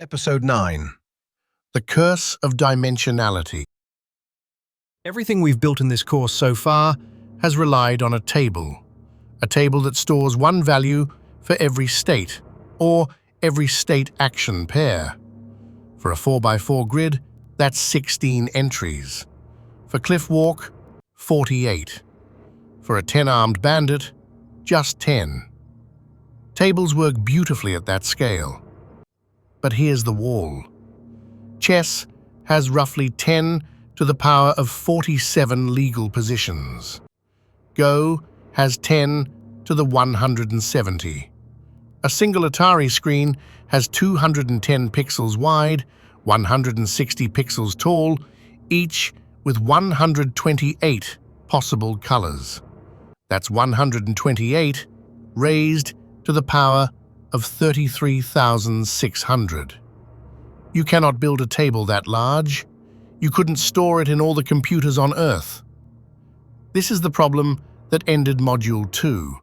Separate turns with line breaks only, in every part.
Episode 9. The Curse of Dimensionality. Everything we've built in this course so far has relied on a table that stores one value for every state, or every state action pair. For a 4x4 grid, that's 16 entries. For Cliff Walk, 48. For a 10-armed bandit, just 10. Tables work beautifully at that scale. But here's the wall. Chess has roughly 10 to the power of 47 legal positions. Go has 10 to the 170. A single Atari screen has 210 pixels wide, 160 pixels tall, each with 128 possible colors. That's 128 raised to the power of 33,600. You cannot build a table that large. You couldn't store it in all the computers on Earth. This is the problem that ended Module 2,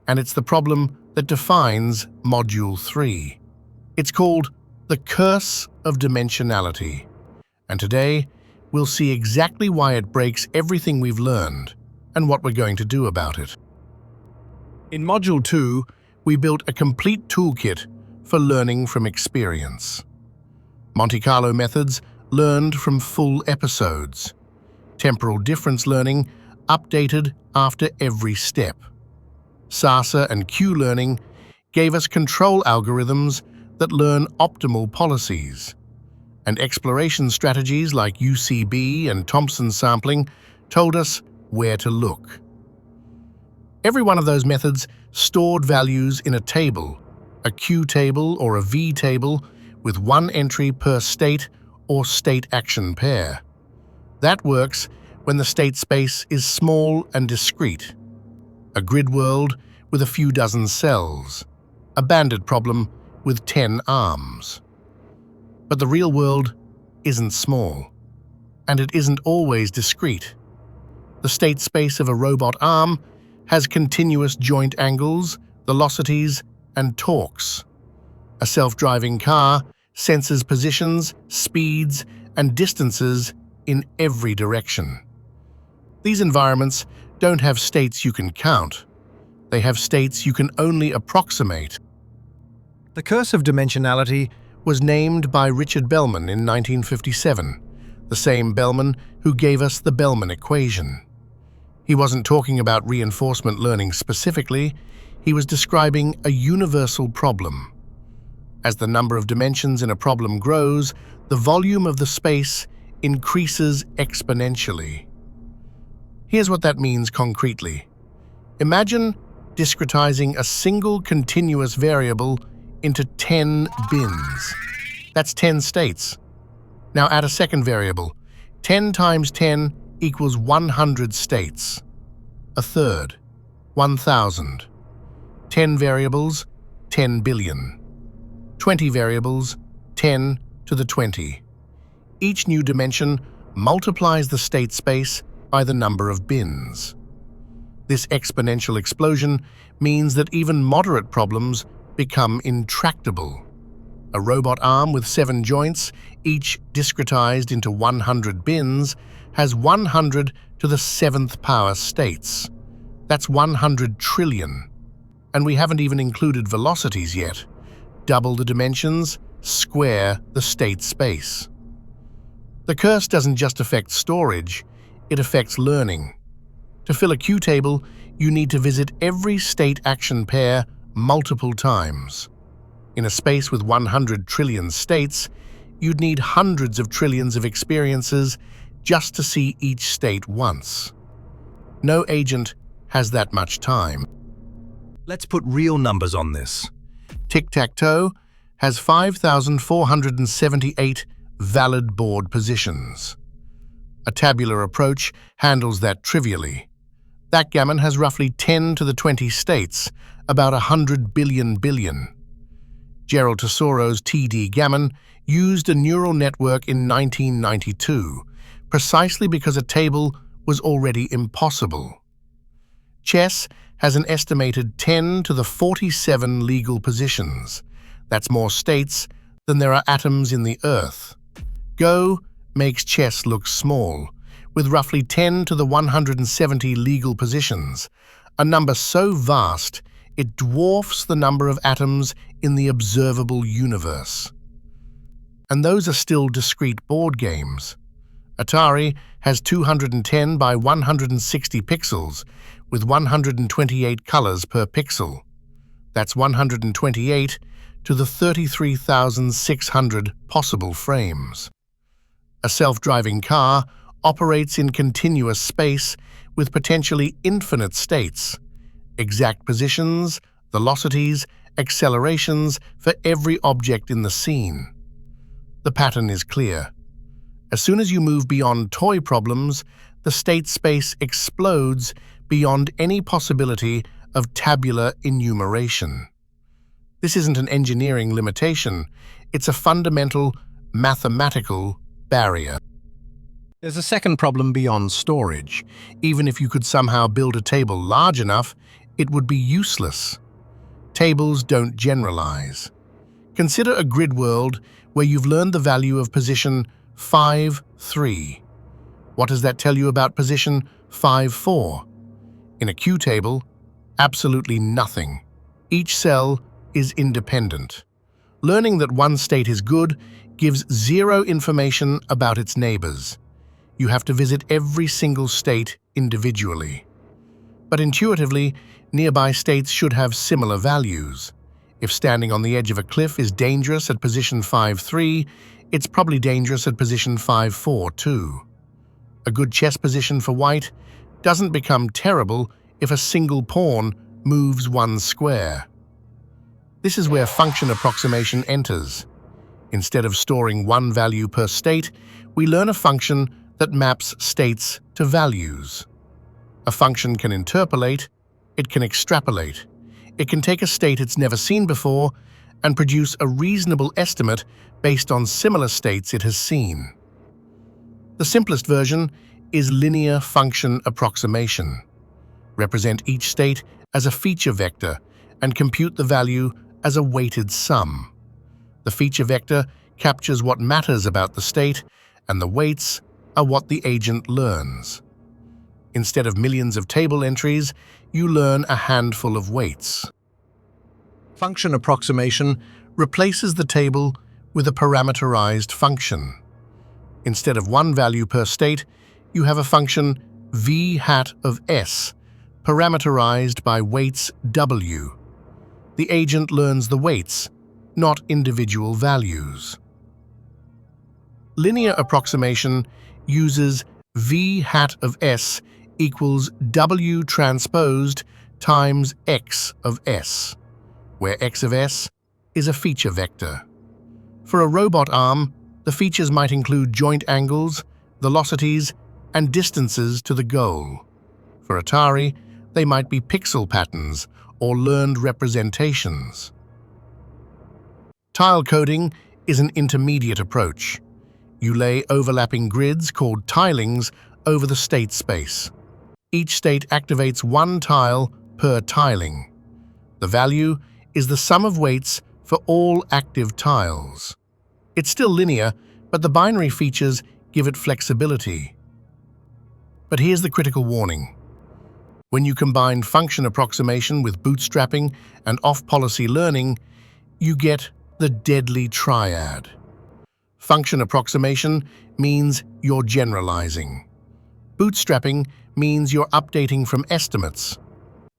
and it's the problem that defines Module 3. It's called the Curse of Dimensionality, and today we'll see exactly why it breaks everything we've learned and what we're going to do about it. In Module 2, we built a complete toolkit for learning from experience. Monte Carlo methods learned from full episodes. Temporal difference learning updated after every step. SASA and Q-learning gave us control algorithms that learn optimal policies. And exploration strategies like UCB and Thompson sampling told us where to look. Every one of those methods stored values in a table, a Q table or a V table, with one entry per state or state action pair. That works when the state space is small and discrete. A grid world with a few dozen cells. A bandit problem with 10 arms. But the real world isn't small, and it isn't always discrete. The state space of a robot arm has continuous joint angles, velocities, and torques. A self-driving car senses positions, speeds, and distances in every direction. These environments don't have states you can count. They have states you can only approximate. The Curse of Dimensionality was named by Richard Bellman in 1957, the same Bellman who gave us the Bellman equation. He wasn't talking about reinforcement learning specifically, he was describing a universal problem. As the number of dimensions in a problem grows, the volume of the space increases exponentially. Here's what that means concretely. Imagine discretizing a single continuous variable into 10 bins. That's 10 states. Now add a second variable. 10 times 10 equals 100 states. A third, 1,000. 10 variables, 10 billion. 20 variables, 10 to the 20. Each new dimension multiplies the state space by the number of bins. This exponential explosion means that even moderate problems become intractable. A robot arm with 7 joints, each discretized into 100 bins, has 100 to the 7th power states. That's 100 trillion. And we haven't even included velocities yet. Double the dimensions, square the state space. The curse doesn't just affect storage, it affects learning. To fill a Q table, you need to visit every state action pair multiple times. In a space with 100 trillion states, you'd need hundreds of trillions of experiences just to see each state once. No agent has that much time. Let's put real numbers on this. Tic-tac-toe has 5,478 valid board positions. A tabular approach handles that trivially. Backgammon has roughly 10 to the 20 states, about 100 billion. Gerald Tesoro's TD-Gammon used a neural network in 1992, precisely because a table was already impossible. Chess has an estimated 10 to the 47 legal positions. That's more states than there are atoms in the Earth. Go makes chess look small, with roughly 10 to the 170 legal positions, a number so vast it dwarfs the number of atoms in the observable universe. And those are still discrete board games. Atari has 210 by 160 pixels, with 128 colors per pixel. That's 128 to the 33,600 possible frames. A self-driving car operates in continuous space with potentially infinite states, exact positions, velocities, accelerations for every object in the scene. The pattern is clear. As soon as you move beyond toy problems, the state space explodes beyond any possibility of tabular enumeration. This isn't an engineering limitation, it's a fundamental mathematical barrier. There's a second problem beyond storage. Even if you could somehow build a table large enough, it would be useless. Tables don't generalize. Consider a grid world where you've learned the value of position 5, 3. What does that tell you about position 5, 4? In a Q table, absolutely nothing. Each cell is independent. Learning that one state is good gives zero information about its neighbors. You have to visit every single state individually. But intuitively, nearby states should have similar values. If standing on the edge of a cliff is dangerous at position 5, 3, it's probably dangerous at position 5, 4, too. A good chess position for white doesn't become terrible if a single pawn moves one square. This is where function approximation enters. Instead of storing one value per state, we learn a function that maps states to values. A function can interpolate, it can extrapolate, it can take a state it's never seen before and produce a reasonable estimate based on similar states it has seen. The simplest version is linear function approximation. Represent each state as a feature vector and compute the value as a weighted sum. The feature vector captures what matters about the state, and the weights are what the agent learns. Instead of millions of table entries, you learn a handful of weights. Function approximation replaces the table with a parameterized function. Instead of one value per state, you have a function v hat of s, parameterized by weights w. The agent learns the weights, not individual values. Linear approximation uses v hat of s equals w transposed times x of s, where x of s is a feature vector. For a robot arm, the features might include joint angles, velocities, and distances to the goal. For Atari, they might be pixel patterns or learned representations. Tile coding is an intermediate approach. You lay overlapping grids called tilings over the state space. Each state activates one tile per tiling. The value is the sum of weights for all active tiles. It's still linear, but the binary features give it flexibility. But here's the critical warning. When you combine function approximation with bootstrapping and off-policy learning, you get the deadly triad. Function approximation means you're generalizing. Bootstrapping means you're updating from estimates.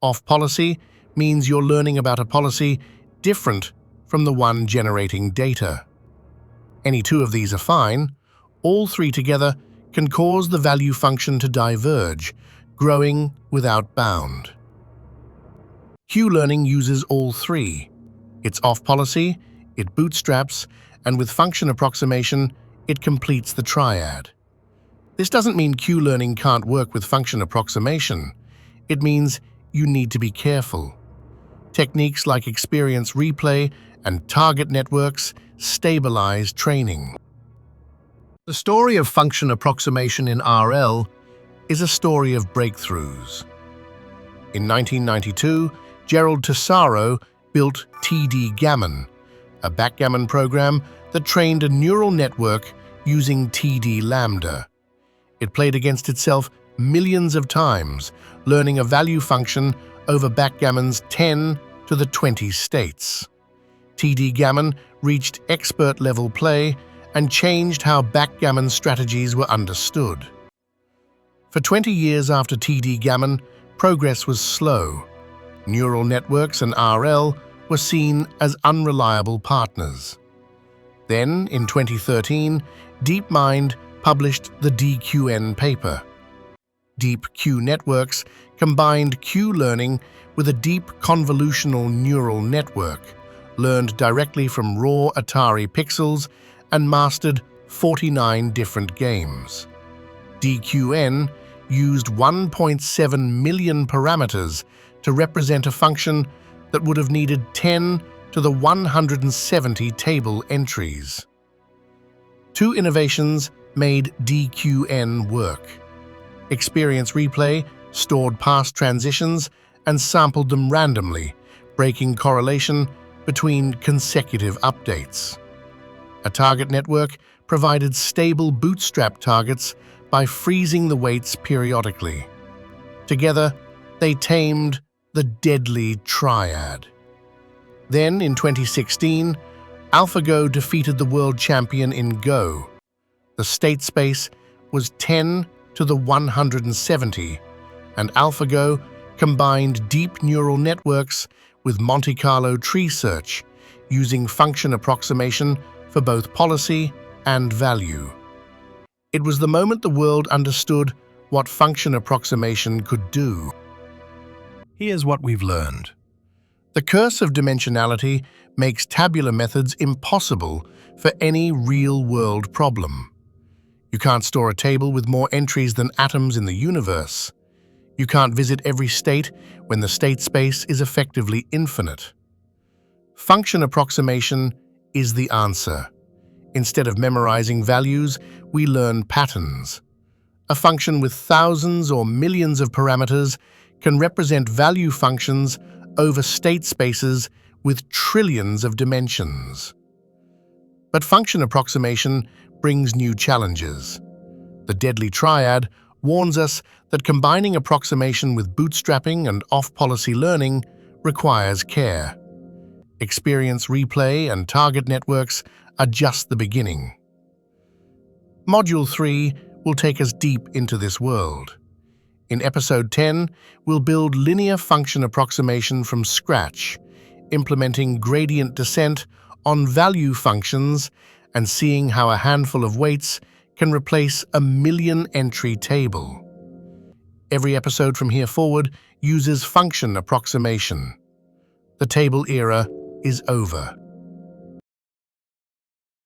Off-policy means you're learning about a policy different from the one generating data. Any two of these are fine. All three together can cause the value function to diverge, growing without bound. Q-learning uses all three. It's off-policy, it bootstraps, and with function approximation, it completes the triad. This doesn't mean Q-learning can't work with function approximation. It means you need to be careful. Techniques like experience replay and target networks stabilize training. The story of function approximation in RL is a story of breakthroughs. In 1992, Gerald Tesaro built TD-Gammon, a backgammon program that trained a neural network using TD-Lambda. It played against itself millions of times, learning a value function over backgammon's 10 to the 20 states. TD-Gammon reached expert-level play and changed how backgammon strategies were understood. For 20 years after TD-Gammon, progress was slow. Neural networks and RL were seen as unreliable partners. Then, in 2013, DeepMind published the DQN paper. Deep Q networks combined Q learning with a deep convolutional neural network, learned directly from raw Atari pixels, and mastered 49 different games. DQN used 1.7 million parameters to represent a function that would have needed 10 to the 170 table entries. Two innovations made DQN work. Experience Replay stored past transitions and sampled them randomly, breaking correlation between consecutive updates. A target network provided stable bootstrap targets by freezing the weights periodically. Together, they tamed the deadly Triad. Then, in 2016, AlphaGo defeated the world champion in Go. The state space was 10 to the 170, and AlphaGo combined deep neural networks with Monte Carlo tree search, using function approximation for both policy and value. It was the moment the world understood what function approximation could do. Here's what we've learned. The curse of dimensionality makes tabular methods impossible for any real-world problem. You can't store a table with more entries than atoms in the universe. You can't visit every state when the state space is effectively infinite. Function approximation is the answer. Instead of memorizing values, we learn patterns. A function with thousands or millions of parameters can represent value functions over state spaces with trillions of dimensions. But function approximation brings new challenges. The deadly Triad warns us that combining approximation with bootstrapping and off-policy learning requires care. Experience Replay and target networks are just the beginning. Module 3 will take us deep into this world. In Episode 10, we'll build linear function approximation from scratch, implementing gradient descent on value functions and seeing how a handful of weights can replace a million-entry table. Every episode from here forward uses function approximation. The table era is over.